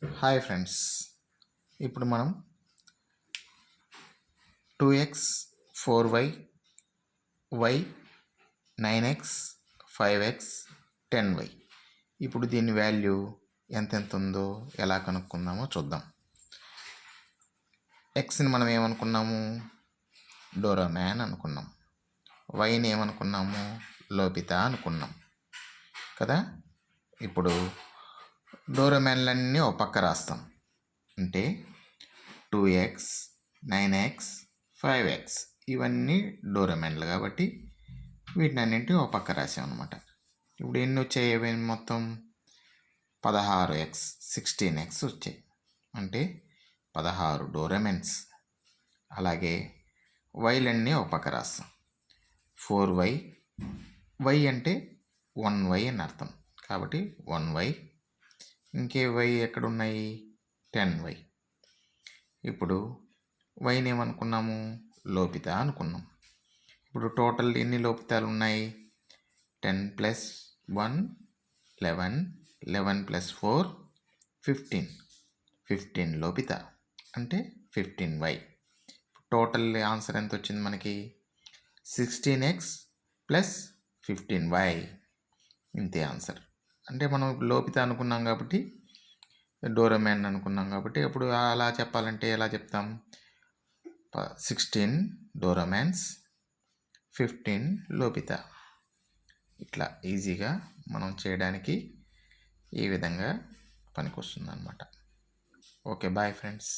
Hi friends, ఇప్పుడు మనం 2x 4y y 9x 5x 10y. ఇప్పుడు దీని వాల్యూ ఎంత ఉందో ఎలా కనుక్కుందామో చూద్దాం. ఎక్స్ని మనం ఏమనుకున్నాము? డోరామ్యాన్ అనుకున్నాం. వైని ఏమనుకున్నాము? లోపిత అనుకున్నాం కదా. ఇప్పుడు డోరామ్యాన్లన్నీ ఒక పక్క రాస్తాం. అంటే 2x 9x 5x ఇవన్నీ డోరామ్యాన్లు కాబట్టి వీటిని అన్నింటినీ ఒక పక్క రాసాం అనమాట. ఇప్పుడు ఎన్ని వచ్చాయి? ఇవన్నీ మొత్తం 16x 16x వచ్చాయి. అంటే 16 డోరామెన్స్. అలాగే వైలన్నీ ఒక పక్క రాస్తాం. 4y y అంటే 1y అని అర్థం కాబట్టి 1y. ఇంకే y ఎక్కడున్నాయి? 10y. ఇప్పుడు వైని ఏమనుకున్నాము? లోపిత అనుకున్నాం. ఇప్పుడు టోటల్ ఎన్ని లోపితాలు ఉన్నాయి? 10 + 1 11, 11 + 4 15, 15 లోపిత అంటే 15y. టోటల్ ఆన్సర్ ఎంత వచ్చింది మనకి? 16x + 15y. ఇంతే ఆన్సర్. అంటే మనం లోపిత అనుకున్నాం కాబట్టి, డోరామ్యాన్ అనుకున్నాం కాబట్టి, అప్పుడు అలా చెప్పాలంటే ఎలా చెప్తాం? 16 డోరామ్యాన్స్ 15 లోపిత. ఇట్లా ఈజీగా మనం చేయడానికి ఈ విధంగా పనికొస్తుంది అన్నమాట. Okay, bye friends.